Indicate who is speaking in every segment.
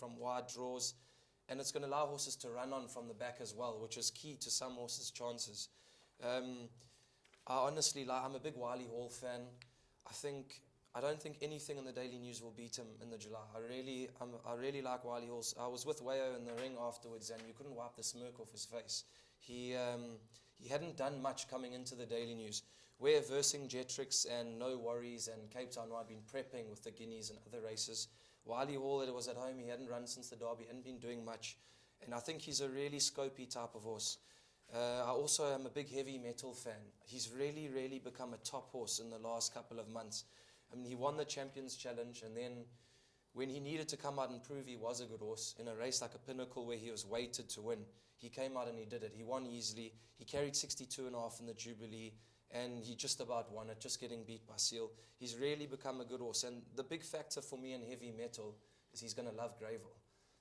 Speaker 1: from wide draws, and it's going to allow horses to run on from the back as well, which is key to some horses' chances. I honestly, I'm a big Wiley Hall fan. I don't think anything in the Daily News will beat him in the July. I really like Wiley Hall. I was with Wayo in the ring afterwards, and you couldn't wipe the smirk off his face. He hadn't done much coming into the Daily News. We're versing Jetrix and No Worries and Cape Town, who I'd been prepping with the Guineas and other races. Wiley Hall, it was at home. He hadn't run since the Derby, hadn't been doing much. And I think he's a really scopy type of horse. I also am a big heavy metal fan. He's really, really become a top horse in the last couple of months. I mean, he won the Champions Challenge, and then when he needed to come out and prove he was a good horse, in a race like a Pinnacle where he was weighted to win, he came out and he did it. He won easily. He carried 62.5 in the Jubilee, and he just about won it, just getting beat by Seal. He's really become a good horse, and the big factor for me in heavy metal is he's going to love Greyville.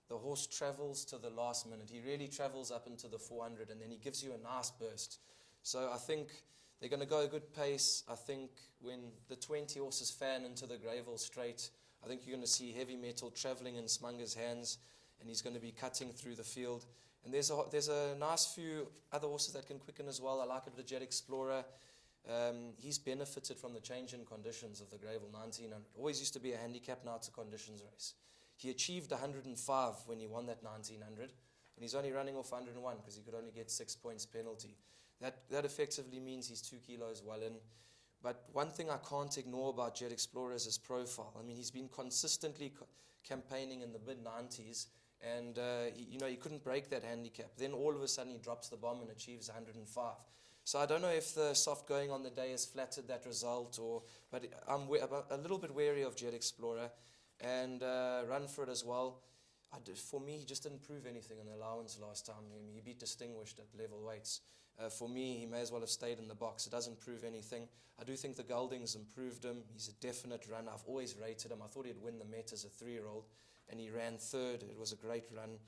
Speaker 1: The horse travels to the last minute. He really travels up into the 400, and then he gives you a nice burst. So I think they're going to go a good pace. I think when the 20 horses fan into the Greyville straight, I think you're going to see heavy metal traveling in Smunger's hands, and he's going to be cutting through the field. And there's a nice few other horses that can quicken as well. I like it, the Jet Explorer. He's benefited from the change in conditions of the Greyville 1900. Always used to be a handicap, now it's a conditions race. He achieved 105 when he won that 1900, and he's only running off 101 because he could only get 6 points penalty. That effectively means he's 2 kilos well in. But one thing I can't ignore about Jet Explorer is his profile. I mean, he's been consistently campaigning in the mid-90s, and he couldn't break that handicap. Then all of a sudden he drops the bomb and achieves 105. So I don't know if the soft going on the day has flattered that result, but I'm a little bit wary of Jet Explorer, and Run For It as well. For me, he just didn't prove anything in the allowance last time. He beat Distinguished at level weights. For me, he may as well have stayed in the box. It doesn't prove anything. I do think the Goldings improved him. He's a definite runner. I've always rated him. I thought he'd win the Met as a 3-year-old, and he ran third. It was a great run.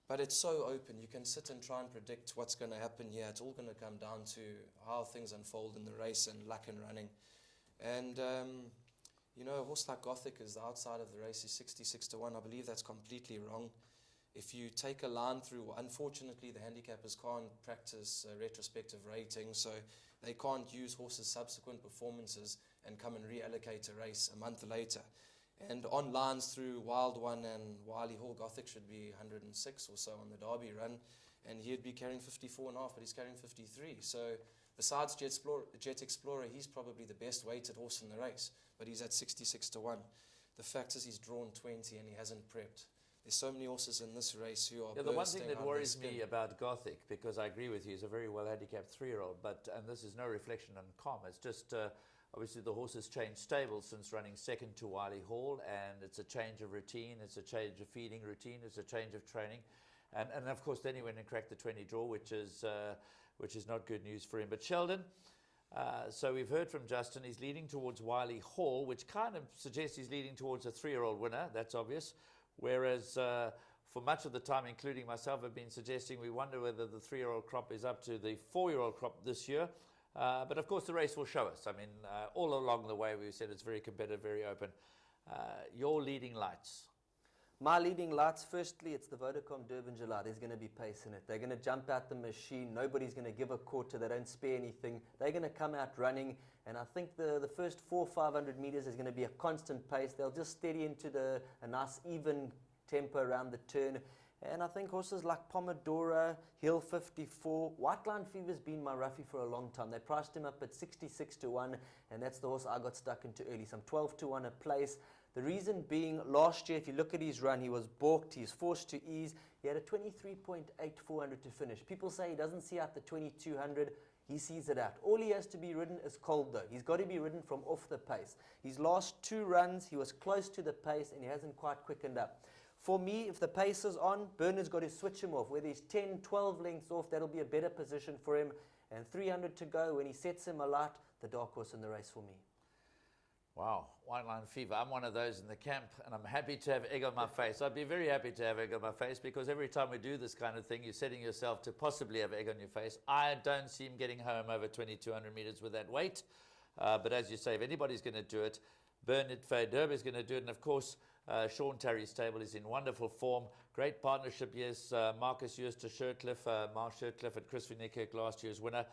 Speaker 1: But it's so open. You can sit and try and predict what's going to happen here. It's all going to come down to how things unfold in the race and luck and running. And, a horse like Gothic is the outside of the race. Is 66-1. I believe that's completely wrong. If you take a line through, unfortunately, the handicappers can't practice retrospective ratings, so they can't use horses' subsequent performances and come and reallocate a race a month later. And on lines through Wild One and Wiley Hall, Gothic should be 106 or so on the Derby run, and he'd be carrying 54.5, but he's carrying 53. So besides Jet Explorer, he's probably the best weighted horse in the race, but he's at 66-1. The fact is he's drawn 20 and he hasn't prepped. There's so many horses in this race who are
Speaker 2: the one thing that worries me about Gothic, because I agree with you, he's a very well handicapped 3-year-old, and this is no reflection on Com. It's just obviously the horse has changed stables since running second to Wiley Hall, and it's a change of routine, it's a change of feeding routine, it's a change of training, and of course then he went and cracked the 20 draw, which is not good news for him. But Sheldon, so we've heard from Justin, he's leading towards Wiley Hall, which kind of suggests he's leading towards a 3-year-old winner. That's obvious. Whereas for much of the time, including myself, I've been suggesting we wonder whether the 3-year-old crop is up to the 4-year-old crop this year. But of course the race will show us. I mean, all along the way we've said it's very competitive, very open. Your leading lights?
Speaker 3: My leading lights, firstly, it's the Vodacom Durban July. There's going to be pace in it. They're going to jump out the machine. Nobody's going to give a quarter. They don't spare anything. They're going to come out running. And I think the first 400-500 meters is going to be a constant pace. They'll just steady into a nice even tempo around the turn. And I think horses like Pomodoro, Hill 54, White Line Fever's been my roughie for a long time. They priced him up at 66-1, and that's the horse I got stuck into early. Some 12-1 a place. The reason being, last year, if you look at his run, he was balked, he's forced to ease. He had a 23.8400 to finish. People say he doesn't see out the 2200. He sees it out. All he has to be ridden is cold, though. He's got to be ridden from off the pace. His last 2 runs, he was close to the pace, and he hasn't quite quickened up. For me, if the pace is on, Bernard's got to switch him off. Whether he's 10, 12 lengths off, that'll be a better position for him. And 300 to go, when he sets him alight, the dark horse in the race for me.
Speaker 2: Wow, White Line Fever. I'm one of those in the camp, and I'm happy to have egg on my face. I'd be very happy to have egg on my face, because every time we do this kind of thing, you're setting yourself to possibly have egg on your face. I don't see him getting home over 2,200 meters with that weight. But as you say, if anybody's going to do it, Bernard Faye Derby is going to do it. And of course, Sean Terry's stable is in wonderful form. Great partnership, yes. Marcus Ewers to Shirtcliffe, Mark Shirtcliffe and Chris Van Niekerk, last year's winner,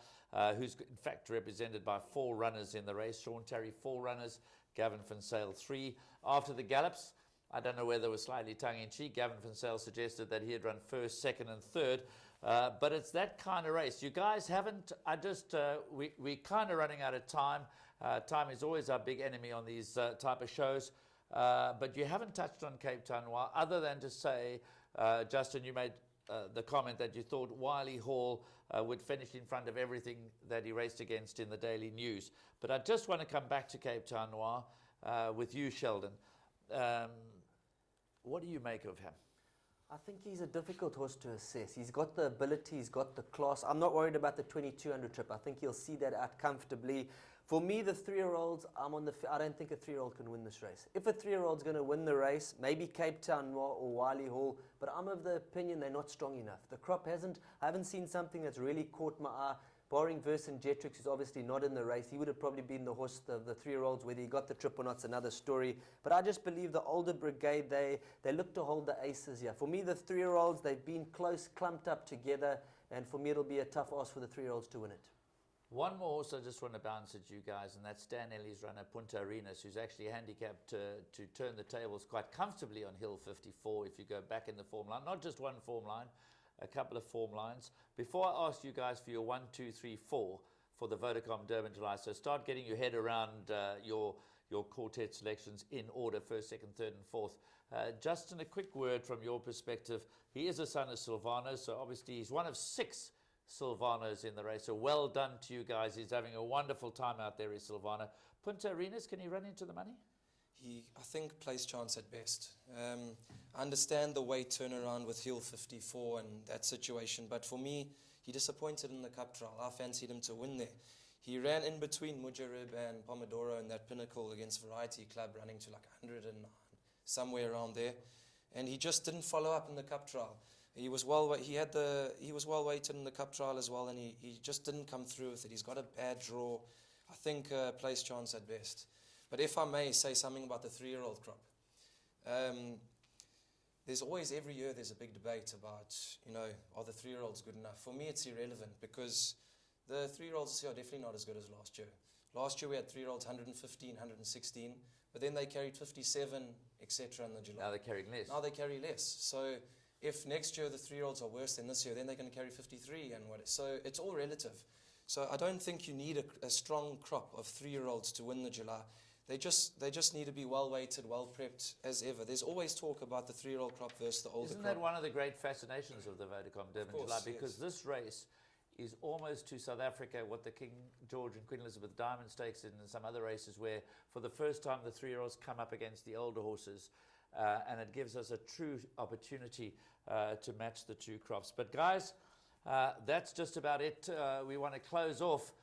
Speaker 2: who's in fact represented by 4 runners in the race. Sean Terry, 4 runners. Gavin Van Sale, 3. After the gallops, I don't know whether it was slightly tongue-in-cheek, Gavin Van Sale suggested that he had run first, second and third. But it's that kind of race. You guys haven't, we're kind of running out of time. Time is always our big enemy on these type of shows. But you haven't touched on Cape Town Noir, other than to say, Justin, you made the comment that you thought Wiley Hall would finish in front of everything that he raced against in the Daily News. But I just want to come back to Cape Town Noir with you, Sheldon. What do you make of him?
Speaker 3: I think he's a difficult horse to assess. He's got the ability, he's got the class. I'm not worried about the 2200 trip. I think he'll see that out comfortably. For me, the 3-year-olds, I don't think a 3-year-old can win this race. If a 3-year-old's going to win the race, maybe Cape Town Noir or Wiley Hall, but I'm of the opinion they're not strong enough. The crop I haven't seen something that's really caught my eye. Barring Vercingetorix, who's obviously not in the race, he would have probably been the horse of the 3-year-olds. Whether he got the trip or not is another story. But I just believe the older brigade, they look to hold the aces here. For me, the 3-year-olds, they've been close, clumped up together, and for me, it'll be a tough ask for the 3-year-olds to win it.
Speaker 2: One more horse I just want to bounce at you guys, and that's Dan Ellie's runner, Punta Arenas, who's actually handicapped to turn the tables quite comfortably on Hill 54 if you go back in the form line. Not just one form line, a couple of form lines. Before I ask you guys for your 1, 2, 3, 4 for the Vodacom Durban July, so start getting your head around your quartet selections in order, first, second, third and fourth. Justin, a quick word from your perspective. He is a son of Silvano, so obviously he's one of 6 Silvanos in the race. So well done to you guys. He's having a wonderful time out there, is Silvano. Punta Arenas, can he run into the money?
Speaker 1: I think plays chance at best. I understand the weight turnaround with Hill 54 and that situation, but for me, he disappointed in the Cup trial. I fancied him to win there. He ran in between Mujarib and Pomodoro in that pinnacle against Variety Club, running to like 109, somewhere around there, and he just didn't follow up in the Cup trial. He was well weighted in the Cup trial as well, and he just didn't come through with it. He's got a bad draw. I think plays chance at best. But if I may say something about the 3-year-old crop, there's always, every year, there's a big debate about, are the 3-year-olds good enough? For me, it's irrelevant because the 3-year-olds this year are definitely not as good as last year. Last year, we had 3-year-olds 115, 116, but then they carried 57, etc. in the July.
Speaker 2: Now they're carrying less.
Speaker 1: Now they carry less. So if next year the 3-year-olds are worse than this year, then they're going to carry 53 and what. So it's all relative. So I don't think you need a strong crop of 3-year-olds to win the July. They just need to be well weighted, well prepped as ever. There's always talk about the 3-year-old crop versus the older crop.
Speaker 2: Isn't that one of the great fascinations of the Vodacom Durban July? Because this race is almost to South Africa what the King George and Queen Elizabeth Diamond Stakes and some other races where for the first time the 3-year-olds come up against the older horses. And it gives us a true opportunity to match the 2 crops. But guys, that's just about it. We want to close off.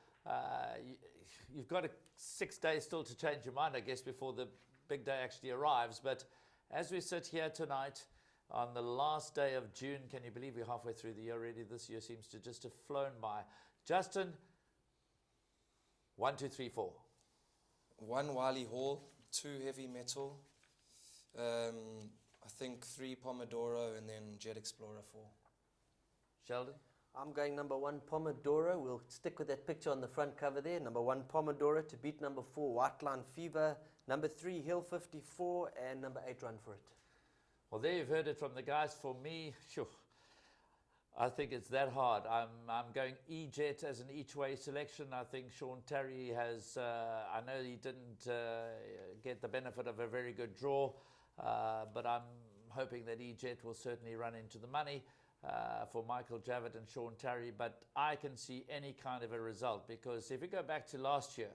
Speaker 2: You've got 6 days still to change your mind, I guess, before the big day actually arrives. But as we sit here tonight on the last day of June, can you believe we're halfway through the year already? This year seems to just have flown by. Justin, 1, 2, 3, 4.
Speaker 1: 1 Wiley Hall, 2 Heavy Metal, I think 3 Pomodoro, and then Jet Explorer 4.
Speaker 2: Sheldon?
Speaker 3: I'm going number 1 Pomodoro. We'll stick with that picture on the front cover there. Number 1 Pomodoro to beat number 4 White Line Fever. Number 3 Hill 54 and number 8 Run For It.
Speaker 2: Well, there you've heard it from the guys. For me, I think it's that hard. I'm going E-Jet as an each-way selection. I think Sean Terry has, I know he didn't get the benefit of a very good draw, but I'm hoping that E-Jet will certainly run into the money. For Michael Javitt and Sean Terry, but I can see any kind of a result, because if you go back to last year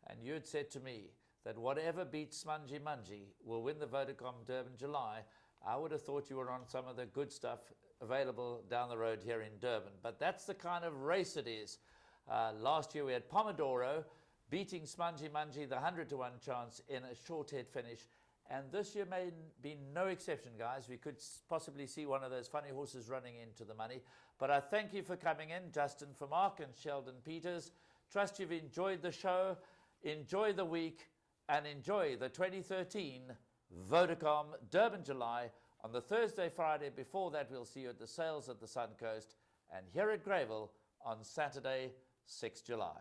Speaker 2: and you had said to me that whatever beats Smungy Mungy will win the Vodacom Durban July, I would have thought you were on some of the good stuff available down the road here in Durban. But that's the kind of race it is. Last year we had Pomodoro beating Smungy Mungy, the 100-to-1 chance in a short head finish. And this year may be no exception, guys. We could possibly see one of those funny horses running into the money. But I thank you for coming in, Justin for Mark and Sheldon Peters. Trust you've enjoyed the show, enjoy the week, and enjoy the 2013 Vodacom, Durban, July. On the Thursday, Friday before that, we'll see you at the sales at the Suncoast, and here at Greyville on Saturday, 6 July.